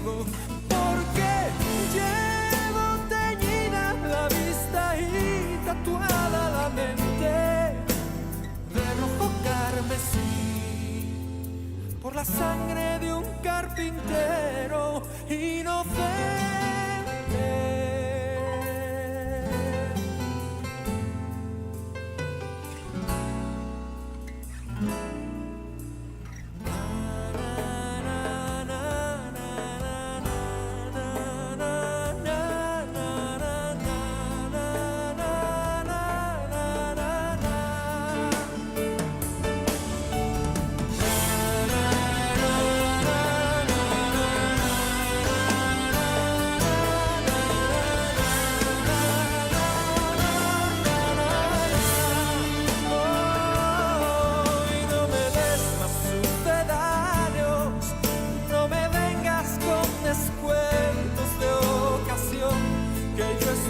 contigo, porque llevo teñida la vista y tatuada la mente de rojo carmesí por la sangre de un carpintero inocente.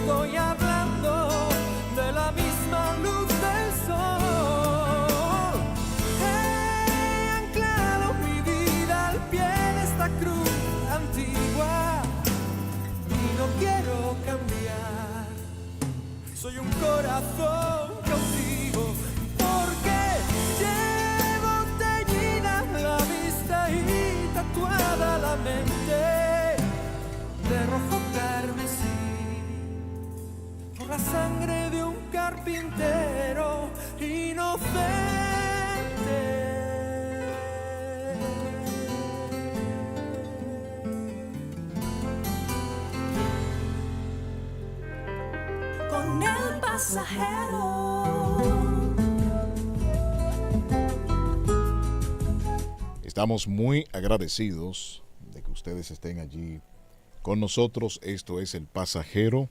Estoy hablando de la misma luz del sol. He anclado mi vida al pie de esta cruz antigua y no quiero cambiar. Soy un corazón cautivo porque llevo teñida la vista y tatuada la mente de rojo carmesí. La sangre de un carpintero inocente. Con el pasajero. Estamos muy agradecidos de que ustedes estén allí con nosotros. Esto es El Pasajero.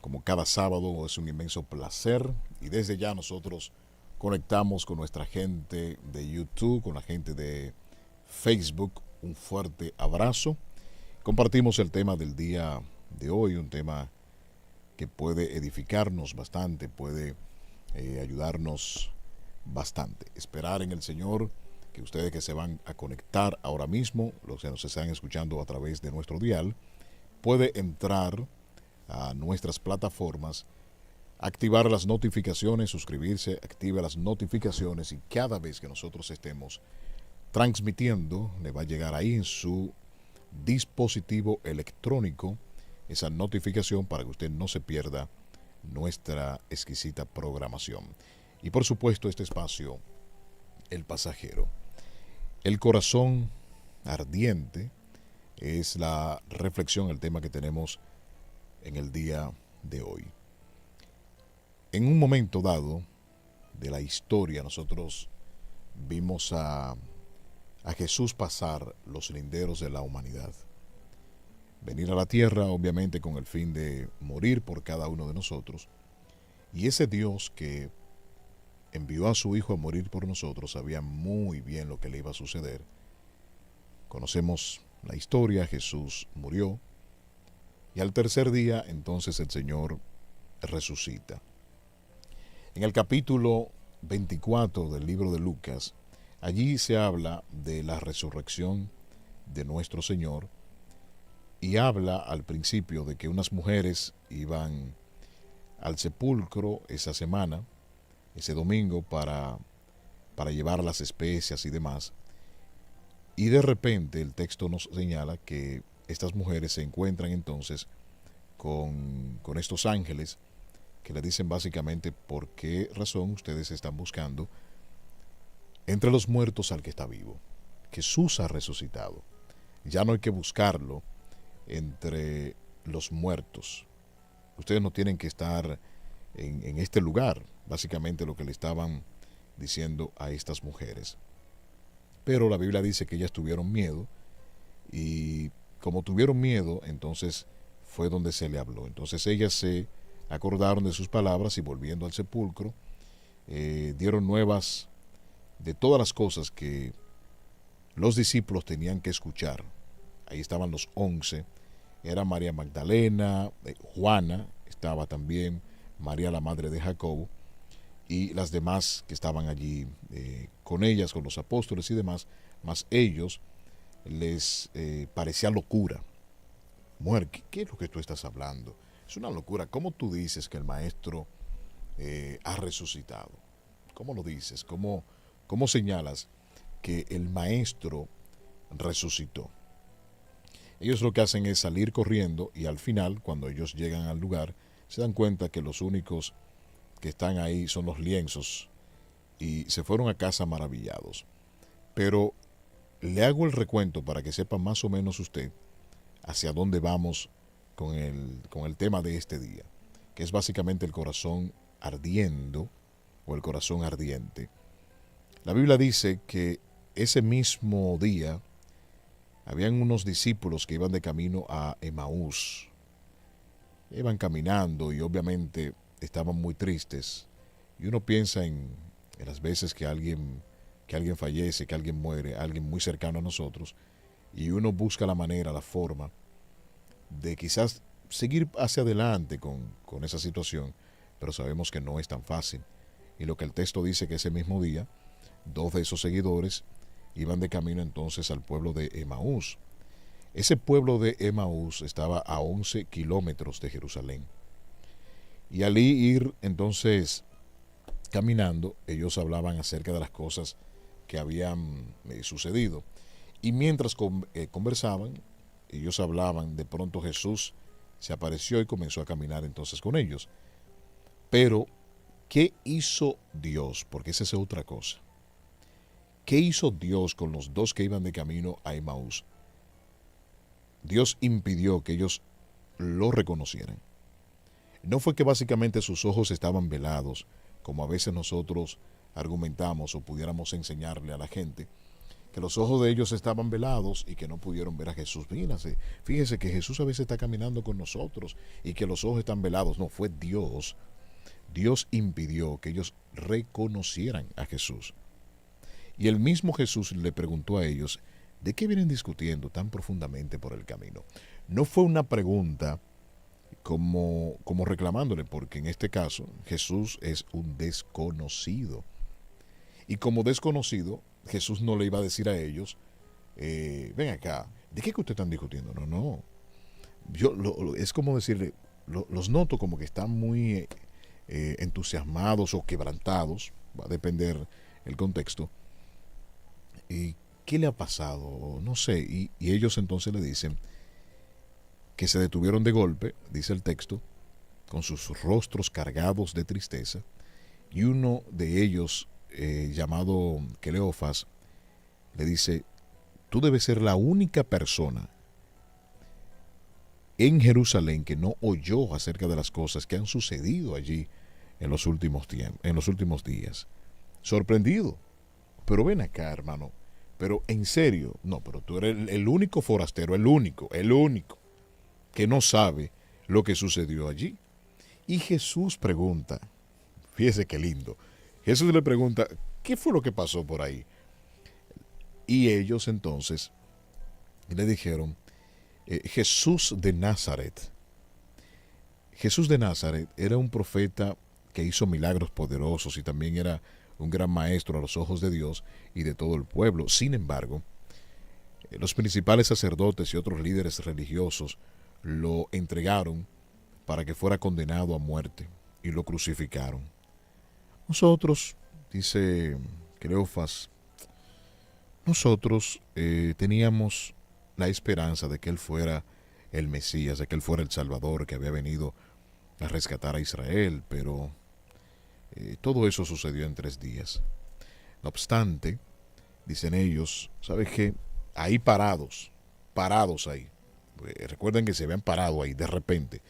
Como cada sábado es un inmenso placer y desde ya nosotros conectamos con nuestra gente de YouTube, con la gente de Facebook. Un fuerte abrazo. Compartimos el tema del día de hoy, un tema que puede edificarnos bastante, puede ayudarnos bastante. Esperar en el Señor que ustedes que se van a conectar ahora mismo, los que nos están escuchando a través de nuestro dial, puede entrar a nuestras plataformas, activar las notificaciones, suscribirse, active las notificaciones y cada vez que nosotros estemos transmitiendo, le va a llegar ahí en su dispositivo electrónico esa notificación para que usted no se pierda nuestra exquisita programación. Y por supuesto este espacio, El Pasajero. El corazón ardiente es la reflexión, el tema que tenemos en el día de hoy. En un momento dado de la historia, nosotros vimos a Jesús pasar los linderos de la humanidad. Venir a la tierra, obviamente, con el fin de morir por cada uno de nosotros. Y ese Dios que envió a su Hijo a morir por nosotros sabía muy bien lo que le iba a suceder. Conocemos la historia, Jesús murió. Y al tercer día, entonces el Señor resucita. En el capítulo 24 del libro de Lucas, allí se habla de la resurrección de nuestro Señor y habla al principio de que unas mujeres iban al sepulcro esa semana, ese domingo, para llevar las especias y demás. Y de repente el texto nos señala que estas mujeres se encuentran entonces con estos ángeles que le dicen básicamente por qué razón ustedes están buscando entre los muertos al que está vivo. Jesús ha resucitado. Ya no hay que buscarlo entre los muertos. Ustedes no tienen que estar en este lugar, básicamente lo que le estaban diciendo a estas mujeres. Pero la Biblia dice que ellas tuvieron miedo y como tuvieron miedo, entonces fue donde se le habló. Entonces ellas se acordaron de sus palabras y volviendo al sepulcro, dieron nuevas de todas las cosas que los discípulos tenían que escuchar. Ahí estaban los 11, era María Magdalena, Juana, estaba también María la madre de Jacobo y las demás que estaban allí con ellas, con los apóstoles y demás, más ellos les parecía locura. Mujer, ¿qué es lo que tú estás hablando? Es una locura. ¿Cómo tú dices que el maestro ha resucitado? ¿Cómo lo dices? ¿Cómo señalas que el maestro resucitó? Ellos lo que hacen es salir corriendo y al final, cuando ellos llegan al lugar, se dan cuenta que los únicos que están ahí son los lienzos y se fueron a casa maravillados. Pero le hago el recuento para que sepa más o menos usted hacia dónde vamos con el tema de este día, que es básicamente el corazón ardiendo o el corazón ardiente. La Biblia dice que ese mismo día habían unos discípulos que iban de camino a Emaús. Iban caminando y obviamente estaban muy tristes. Y uno piensa en las veces que alguien fallece, que alguien muere, alguien muy cercano a nosotros, y uno busca la manera, la forma de quizás seguir hacia adelante con esa situación, pero sabemos que no es tan fácil. Y lo que el texto dice que ese mismo día, 2 de esos seguidores iban de camino entonces al pueblo de Emaús. Ese pueblo de Emaús estaba a 11 kilómetros de Jerusalén. Y al ir entonces caminando, ellos hablaban acerca de las cosas que habían sucedido. Y mientras conversaban, ellos hablaban, de pronto Jesús se apareció y comenzó a caminar entonces con ellos. Pero, ¿qué hizo Dios? Porque esa es otra cosa. ¿Qué hizo Dios con los 2 que iban de camino a Emaús? Dios impidió que ellos lo reconocieran. No fue que básicamente sus ojos estaban velados, como a veces nosotros argumentamos o pudiéramos enseñarle a la gente, que los ojos de ellos estaban velados y que no pudieron ver a Jesús. Fíjese que Jesús a veces está caminando con nosotros y que los ojos están velados. No, fue Dios. Dios impidió que ellos reconocieran a Jesús. Y el mismo Jesús le preguntó a ellos, ¿de qué vienen discutiendo tan profundamente por el camino? No fue una pregunta como reclamándole, porque en este caso Jesús es un desconocido. Y como desconocido, Jesús no le iba a decir a ellos, ven acá, ¿de qué que ustedes están discutiendo? No. Es como decirle, los noto como que están muy entusiasmados o quebrantados, va a depender el contexto. ¿Y qué le ha pasado? No sé. Y ellos entonces le dicen que se detuvieron de golpe, dice el texto, con sus rostros cargados de tristeza, y uno de ellos, llamado Cleofas, le dice, tú debes ser la única persona en Jerusalén que no oyó acerca de las cosas que han sucedido allí en los últimos días. Sorprendido. Pero ven acá, hermano. Pero en serio, no, pero tú eres el único forastero, el único, que no sabe lo que sucedió allí. Y Jesús pregunta, fíjese qué lindo, Jesús le pregunta, ¿qué fue lo que pasó por ahí? Y ellos entonces le dijeron, Jesús de Nazaret. Jesús de Nazaret era un profeta que hizo milagros poderosos y también era un gran maestro a los ojos de Dios y de todo el pueblo. Sin embargo, los principales sacerdotes y otros líderes religiosos lo entregaron para que fuera condenado a muerte y lo crucificaron. Nosotros, dice Cleofas, nosotros teníamos la esperanza de que él fuera el Mesías, de que él fuera el Salvador que había venido a rescatar a Israel, pero todo eso sucedió en 3 días. No obstante, dicen ellos, ¿sabes qué? Ahí parados ahí. Recuerden que se habían parado ahí de repente.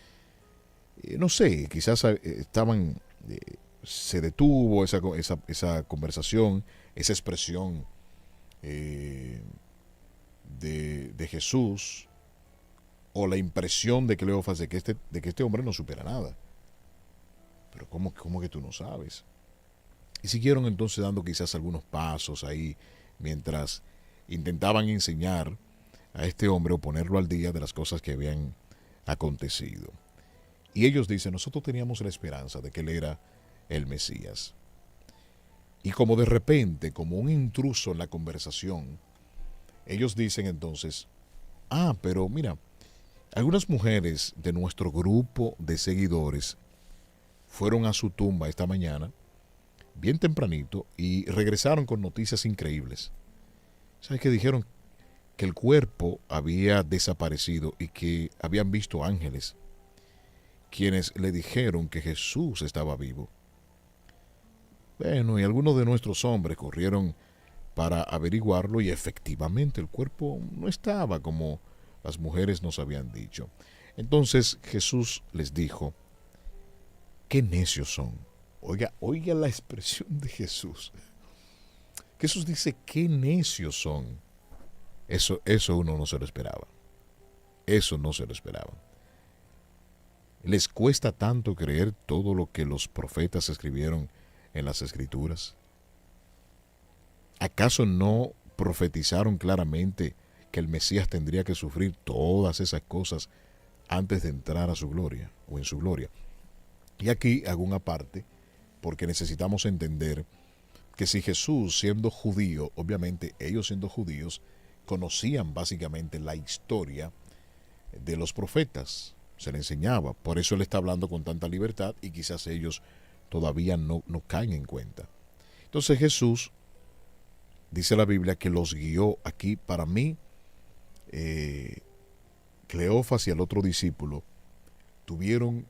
No sé, quizás estaban, se detuvo esa conversación, esa expresión de Jesús, o la impresión de Cleofas de que este hombre no supiera nada. Pero ¿cómo que tú no sabes? Y siguieron entonces dando quizás algunos pasos ahí mientras intentaban enseñar a este hombre o ponerlo al día de las cosas que habían acontecido. Y ellos dicen, nosotros teníamos la esperanza de que él era el Mesías. Y como de repente, como un intruso en la conversación, Ellos dicen entonces, pero mira, algunas mujeres de nuestro grupo de seguidores fueron a su tumba esta mañana, bien tempranito, y regresaron con noticias increíbles. ¿Sabes qué dijeron? Que el cuerpo había desaparecido y que habían visto ángeles, quienes le dijeron que Jesús estaba vivo. Bueno, y algunos de nuestros hombres corrieron para averiguarlo y efectivamente el cuerpo no estaba como las mujeres nos habían dicho. Entonces Jesús les dijo, qué necios son. Oiga la expresión de Jesús. Jesús dice, qué necios son. Eso uno no se lo esperaba. Eso no se lo esperaba. ¿Les cuesta tanto creer todo lo que los profetas escribieron en las Escrituras? ¿Acaso no profetizaron claramente que el Mesías tendría que sufrir todas esas cosas antes de entrar a su gloria o en su gloria? Y aquí hago una parte porque necesitamos entender que si Jesús, siendo judío, obviamente ellos siendo judíos, conocían básicamente la historia de los profetas, se le enseñaba, por eso él está hablando con tanta libertad y quizás ellos todavía no caen en cuenta. Entonces Jesús, dice la Biblia, que los guió aquí. Para mí, Cleofas y el otro discípulo tuvieron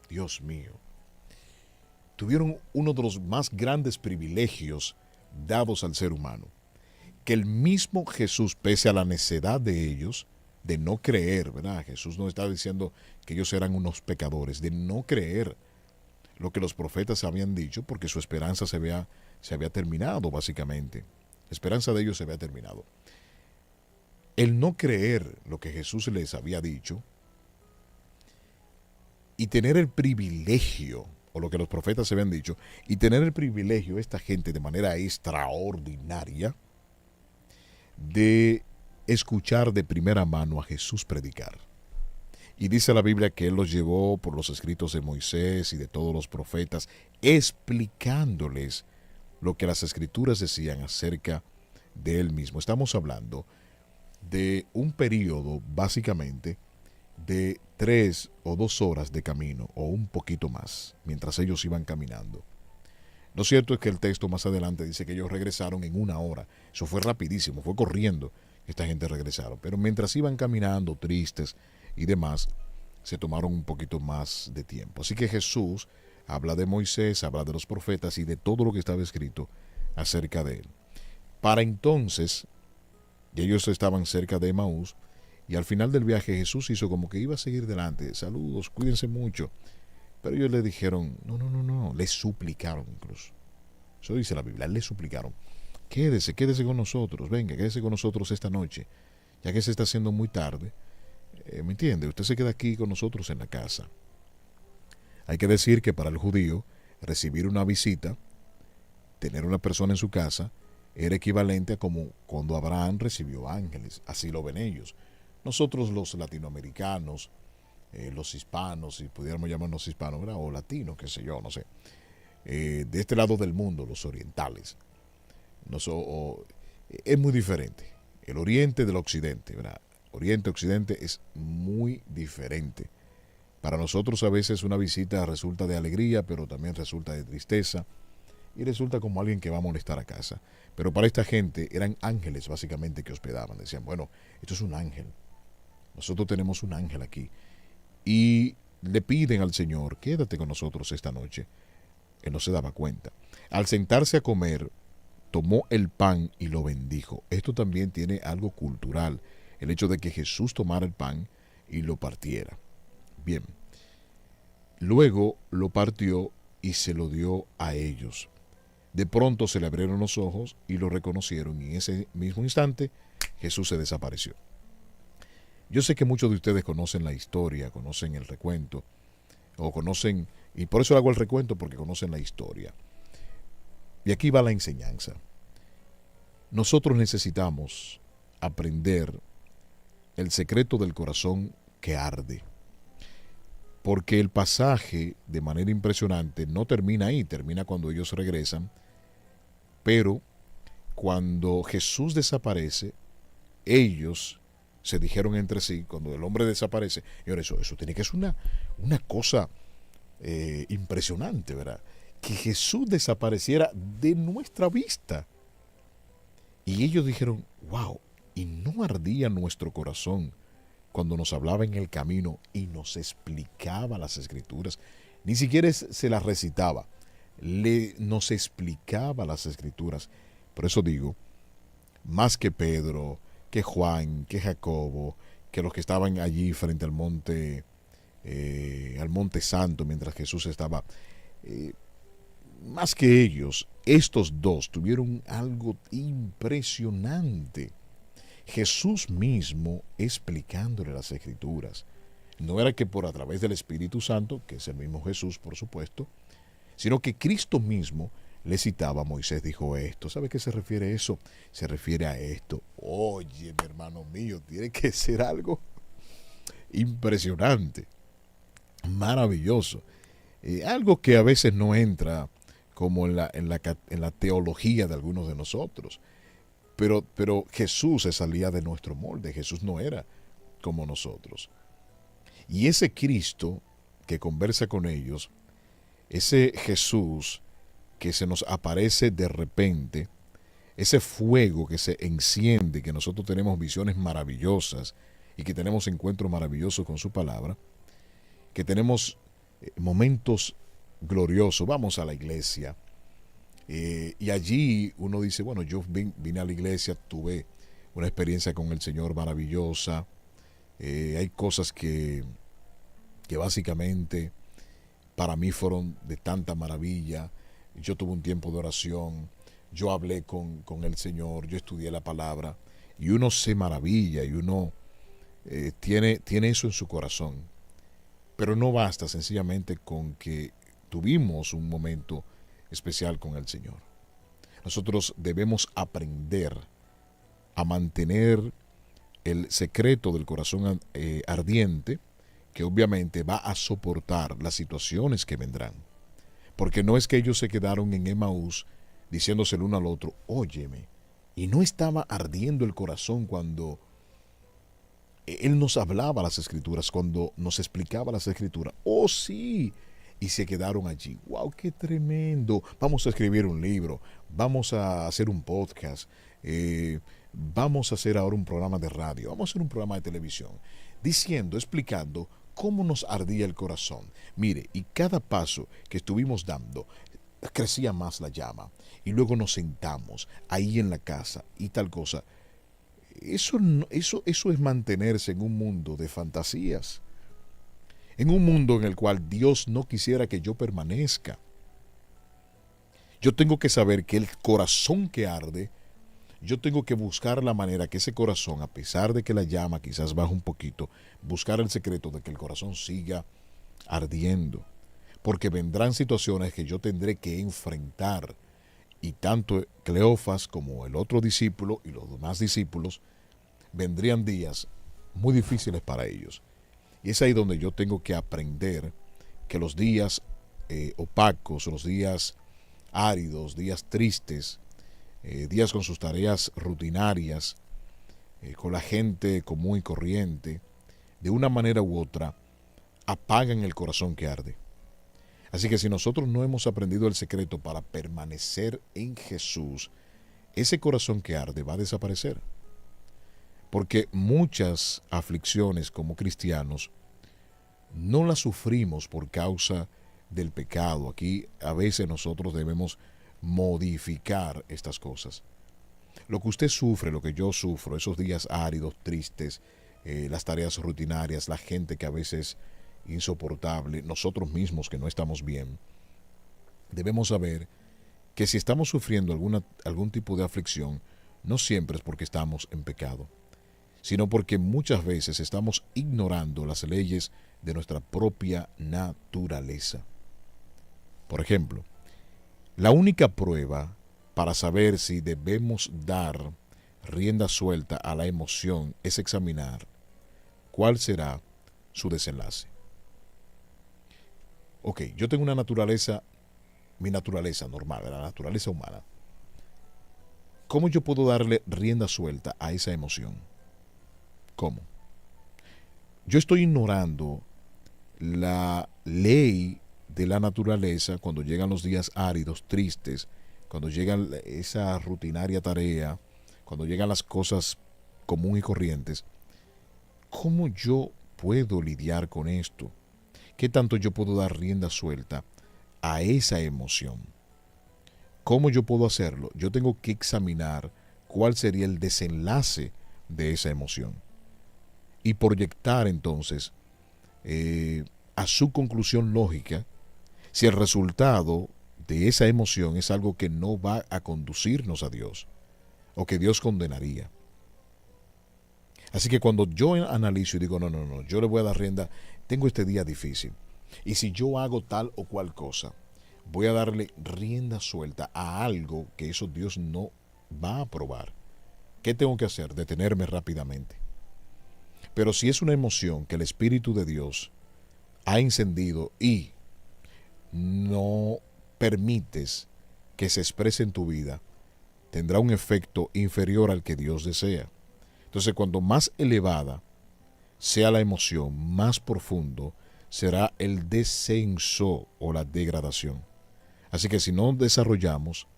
Dios mío, tuvieron uno de los más grandes privilegios dados al ser humano, que el mismo Jesús, pese a la necedad de ellos, de no creer, ¿verdad? Jesús no está diciendo que ellos eran unos pecadores, de no creer lo que los profetas habían dicho, porque su esperanza se había terminado, básicamente. La esperanza de ellos se había terminado. El no creer lo que Jesús les había dicho y tener el privilegio, o lo que los profetas se habían dicho, y tener el privilegio, esta gente de manera extraordinaria, de escuchar de primera mano a Jesús predicar. Y dice la Biblia que Él los llevó por los escritos de Moisés y de todos los profetas, explicándoles lo que las Escrituras decían acerca de Él mismo. Estamos hablando de un periodo, básicamente, de 3 o 2 horas de camino, o un poquito más, mientras ellos iban caminando. Lo cierto es que el texto más adelante dice que ellos regresaron en 1 hora. Eso fue rapidísimo, fue corriendo que esta gente regresaron. Pero mientras iban caminando, tristes y demás, se tomaron un poquito más de tiempo. Así que Jesús habla de Moisés, habla de los profetas y de todo lo que estaba escrito acerca de él. Para entonces, ellos estaban cerca de Emaús, y al final del viaje Jesús hizo como que iba a seguir delante. Saludos, cuídense mucho. Pero ellos le dijeron, no, les suplicaron incluso. Eso dice la Biblia, les suplicaron. Quédese con nosotros, venga, quédese con nosotros esta noche, ya que se está haciendo muy tarde. ¿Me entiende? Usted se queda aquí con nosotros en la casa. Hay que decir que para el judío, recibir una visita, tener una persona en su casa, era equivalente a como cuando Abraham recibió ángeles. Así lo ven ellos. Nosotros los latinoamericanos, los hispanos, si pudiéramos llamarnos hispanos, ¿verdad? O latinos, qué sé yo, no sé. De este lado del mundo, los orientales. Es muy diferente. El oriente del occidente, ¿verdad? Oriente-occidente es muy diferente. Para nosotros a veces una visita resulta de alegría, pero también resulta de tristeza. Y resulta como alguien que va a molestar a casa. Pero para esta gente eran ángeles básicamente que hospedaban. Decían, bueno, esto es un ángel. Nosotros tenemos un ángel aquí. Y le piden al Señor, quédate con nosotros esta noche. Él no se daba cuenta. Al sentarse a comer, tomó el pan y lo bendijo. Esto también tiene algo cultural. El hecho de que Jesús tomara el pan y lo partiera. Bien. Luego lo partió y se lo dio a ellos. De pronto se le abrieron los ojos y lo reconocieron, y en ese mismo instante Jesús se desapareció. Yo sé que muchos de ustedes conocen la historia, conocen el recuento, o conocen, y por eso hago el recuento, porque conocen la historia. Y aquí va la enseñanza. Nosotros necesitamos aprender el secreto del corazón que arde. Porque el pasaje, de manera impresionante, no termina ahí, termina cuando ellos regresan, pero cuando Jesús desaparece, ellos se dijeron entre sí, cuando el hombre desaparece, señores, eso tiene que ser una cosa impresionante, ¿verdad? Que Jesús desapareciera de nuestra vista. Y ellos dijeron, wow, y no ardía nuestro corazón cuando nos hablaba en el camino y nos explicaba las escrituras. Ni siquiera se las recitaba, nos explicaba las escrituras. Por eso digo, más que Pedro, que Juan, que Jacobo, que los que estaban allí frente al monte Santo, mientras Jesús estaba, más que ellos, estos dos tuvieron algo impresionante. Jesús mismo explicándole las escrituras. No era que por a través del Espíritu Santo, que es el mismo Jesús, por supuesto, sino que Cristo mismo le citaba. Moisés dijo esto. ¿Sabe a qué se refiere eso? Se refiere a esto. Oye, mi hermano mío, tiene que ser algo impresionante, maravilloso. Algo que a veces no entra como en la teología de algunos de nosotros. Pero Jesús se salía de nuestro molde. Jesús no era como nosotros. Y ese Cristo que conversa con ellos, ese Jesús que se nos aparece de repente, ese fuego que se enciende, que nosotros tenemos visiones maravillosas y que tenemos encuentros maravillosos con su palabra, que tenemos momentos gloriosos. Vamos a la iglesia y allí uno dice, bueno, yo vine a la iglesia, tuve una experiencia con el Señor maravillosa. Hay cosas que básicamente para mí fueron de tanta maravilla. Yo tuve un tiempo de oración, yo hablé con el Señor, yo estudié la palabra, y uno se maravilla y uno tiene eso en su corazón. Pero no basta sencillamente con que tuvimos un momento especial con el Señor. Nosotros debemos aprender a mantener el secreto del corazón ardiente, que obviamente va a soportar las situaciones que vendrán. Porque no es que ellos se quedaron en Emaús diciéndose el uno al otro, óyeme, y no estaba ardiendo el corazón cuando Él nos hablaba las escrituras, cuando nos explicaba las escrituras. Oh, sí. Y se quedaron allí. ¡Wow, qué tremendo! Vamos a escribir un libro, vamos a hacer un podcast, vamos a hacer ahora un programa de radio, vamos a hacer un programa de televisión, diciendo, explicando cómo nos ardía el corazón. Mire, y cada paso que estuvimos dando, crecía más la llama. Y luego nos sentamos ahí en la casa y tal cosa. Eso es mantenerse en un mundo de fantasías. En un mundo en el cual Dios no quisiera que yo permanezca. Yo tengo que saber que el corazón que arde, yo tengo que buscar la manera que ese corazón, a pesar de que la llama quizás baje un poquito, buscar el secreto de que el corazón siga ardiendo. Porque vendrán situaciones que yo tendré que enfrentar. Y tanto Cleofas como el otro discípulo y los demás discípulos, vendrían días muy difíciles para ellos. Y es ahí donde yo tengo que aprender que los días opacos, los días áridos, días tristes, días con sus tareas rutinarias, con la gente común y corriente, de una manera u otra, apagan el corazón que arde. Así que si nosotros no hemos aprendido el secreto para permanecer en Jesús, ese corazón que arde va a desaparecer. Porque muchas aflicciones como cristianos no las sufrimos por causa del pecado. Aquí a veces nosotros debemos modificar estas cosas. Lo que usted sufre, lo que yo sufro, esos días áridos, tristes, las tareas rutinarias, la gente que a veces es insoportable, nosotros mismos que no estamos bien, debemos saber que si estamos sufriendo algún tipo de aflicción, no siempre es porque estamos en pecado, sino porque muchas veces estamos ignorando las leyes de nuestra propia naturaleza. Por ejemplo, la única prueba para saber si debemos dar rienda suelta a la emoción es examinar cuál será su desenlace. Ok, yo tengo una naturaleza, mi naturaleza normal, la naturaleza humana. ¿Cómo yo puedo darle rienda suelta a esa emoción? ¿Cómo? Yo estoy ignorando la ley de la naturaleza cuando llegan los días áridos, tristes, cuando llega esa rutinaria tarea, cuando llegan las cosas comunes y corrientes. ¿Cómo yo puedo lidiar con esto? ¿Qué tanto yo puedo dar rienda suelta a esa emoción? ¿Cómo yo puedo hacerlo? Yo tengo que examinar cuál sería el desenlace de esa emoción y proyectar entonces a su conclusión lógica si el resultado de esa emoción es algo que no va a conducirnos a Dios o que Dios condenaría. Así que cuando yo analizo y digo, no, yo le voy a dar rienda, tengo este día difícil, y si yo hago tal o cual cosa, voy a darle rienda suelta a algo que eso Dios no va a aprobar. ¿Qué tengo que hacer? Detenerme rápidamente. Pero si es una emoción que el Espíritu de Dios ha encendido y no permites que se exprese en tu vida, tendrá un efecto inferior al que Dios desea. Entonces, cuando más elevada sea la emoción, más profundo será el descenso o la degradación. Así que si no desarrollamos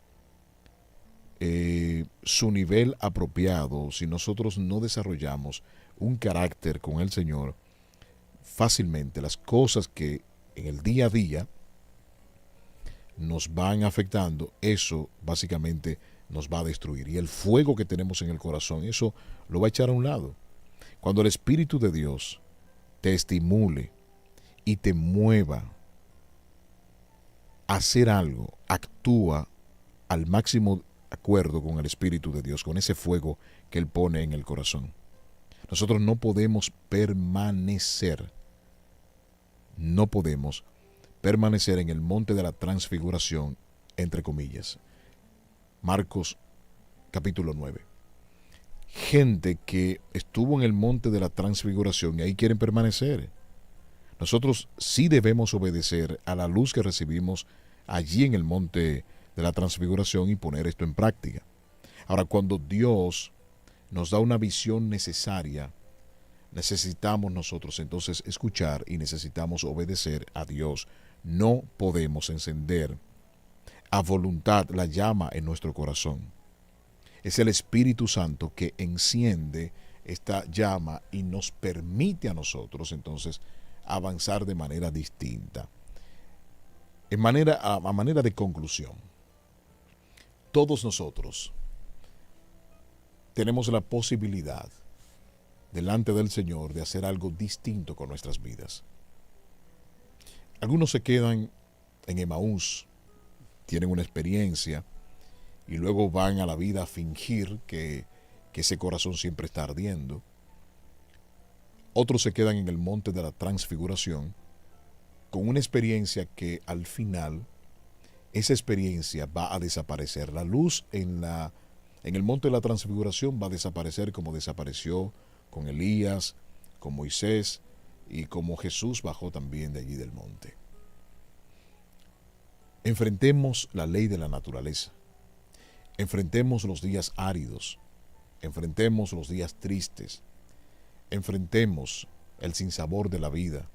su nivel apropiado, si nosotros no desarrollamos un carácter con el Señor, fácilmente las cosas que en el día a día nos van afectando, eso básicamente nos va a destruir. Y el fuego que tenemos en el corazón, eso lo va a echar a un lado. Cuando el Espíritu de Dios te estimule y te mueva a hacer algo, actúa al máximo acuerdo con el Espíritu de Dios, con ese fuego que Él pone en el corazón. Nosotros no podemos permanecer en el monte de la transfiguración, entre comillas. Marcos capítulo 9. Gente que estuvo en el monte de la transfiguración y ahí quieren permanecer. Nosotros sí debemos obedecer a la luz que recibimos allí en el monte de la transfiguración y poner esto en práctica. Ahora, cuando Dios nos da una visión necesaria, necesitamos nosotros entonces escuchar y necesitamos obedecer a Dios. No podemos encender a voluntad la llama en nuestro corazón. Es el Espíritu Santo que enciende esta llama y nos permite a nosotros entonces avanzar de manera distinta. A manera de conclusión, todos nosotros tenemos la posibilidad delante del Señor de hacer algo distinto con nuestras vidas. Algunos se quedan en Emaús, tienen una experiencia y luego van a la vida a fingir que ese corazón siempre está ardiendo. Otros se quedan en el monte de la transfiguración con una experiencia que al final esa experiencia va a desaparecer. La luz en el monte de la transfiguración va a desaparecer como desapareció con Elías, con Moisés y como Jesús bajó también de allí del monte. Enfrentemos la ley de la naturaleza. Enfrentemos los días áridos. Enfrentemos los días tristes. Enfrentemos el sinsabor de la vida.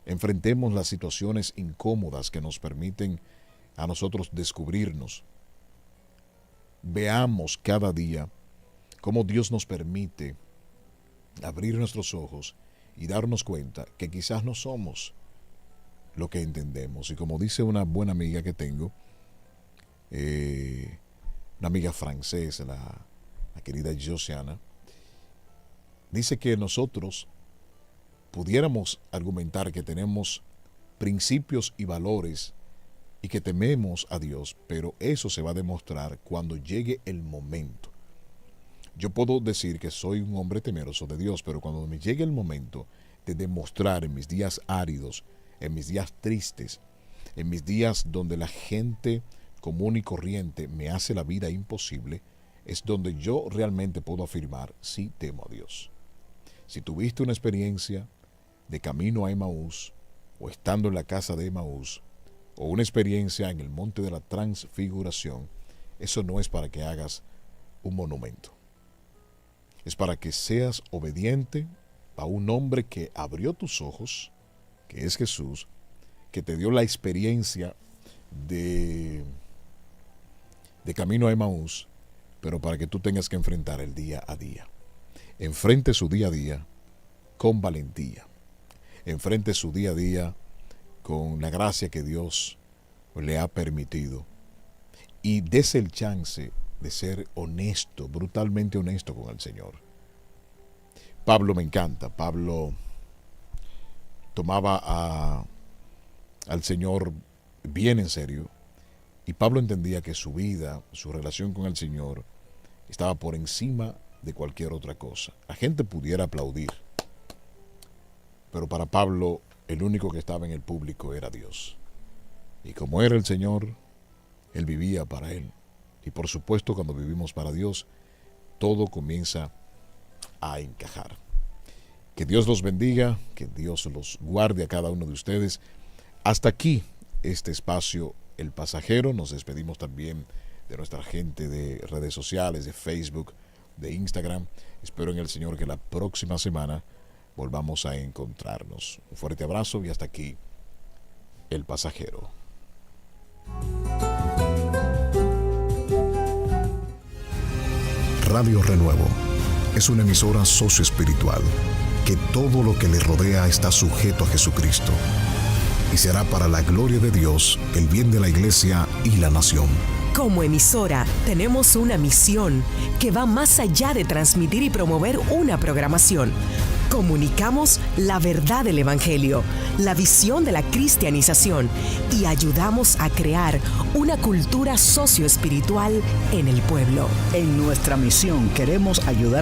Enfrentemos las situaciones incómodas que nos permiten a nosotros descubrirnos. Veamos cada día cómo Dios nos permite abrir nuestros ojos y darnos cuenta que quizás no somos lo que entendemos. Y como dice una buena amiga que tengo, una amiga francesa, la querida Josiana, dice que nosotros pudiéramos argumentar que tenemos principios y valores y que tememos a Dios, pero eso se va a demostrar cuando llegue el momento. Yo puedo decir que soy un hombre temeroso de Dios, pero cuando me llegue el momento de demostrar en mis días áridos, en mis días tristes, en mis días donde la gente común y corriente me hace la vida imposible, es donde yo realmente puedo afirmar, sí temo a Dios. Si tuviste una experiencia de camino a Emaús, o estando en la casa de Emaús, o una experiencia en el monte de la transfiguración, eso no es para que hagas un monumento. Es para que seas obediente a un hombre que abrió tus ojos, que es Jesús, que te dio la experiencia de camino a Emaús, pero para que tú tengas que enfrentar el día a día. Enfrente su día a día con valentía. Enfrente su día a día con la gracia que Dios le ha permitido. Y dese el chance de ser honesto, brutalmente honesto con el Señor. Pablo me encanta. Pablo tomaba al Señor bien en serio. Y Pablo entendía que su vida, su relación con el Señor, estaba por encima de cualquier otra cosa. La gente pudiera aplaudir, pero para Pablo el único que estaba en el público era Dios. Y como era el Señor, él vivía para Él. Y por supuesto, cuando vivimos para Dios, todo comienza a encajar. Que Dios los bendiga, que Dios los guarde a cada uno de ustedes. Hasta aquí este espacio, El Pasajero. Nos despedimos también de nuestra gente de redes sociales, de Facebook, de Instagram. Espero en el Señor que la próxima semana volvamos a encontrarnos. Un fuerte abrazo y hasta aquí El Pasajero. Radio Renuevo es una emisora socioespiritual que todo lo que le rodea está sujeto a Jesucristo y será para la gloria de Dios, el bien de la iglesia y la nación. Como emisora, tenemos una misión que va más allá de transmitir y promover una programación. Comunicamos la verdad del Evangelio, la visión de la cristianización y ayudamos a crear una cultura socioespiritual en el pueblo. En nuestra misión queremos ayudar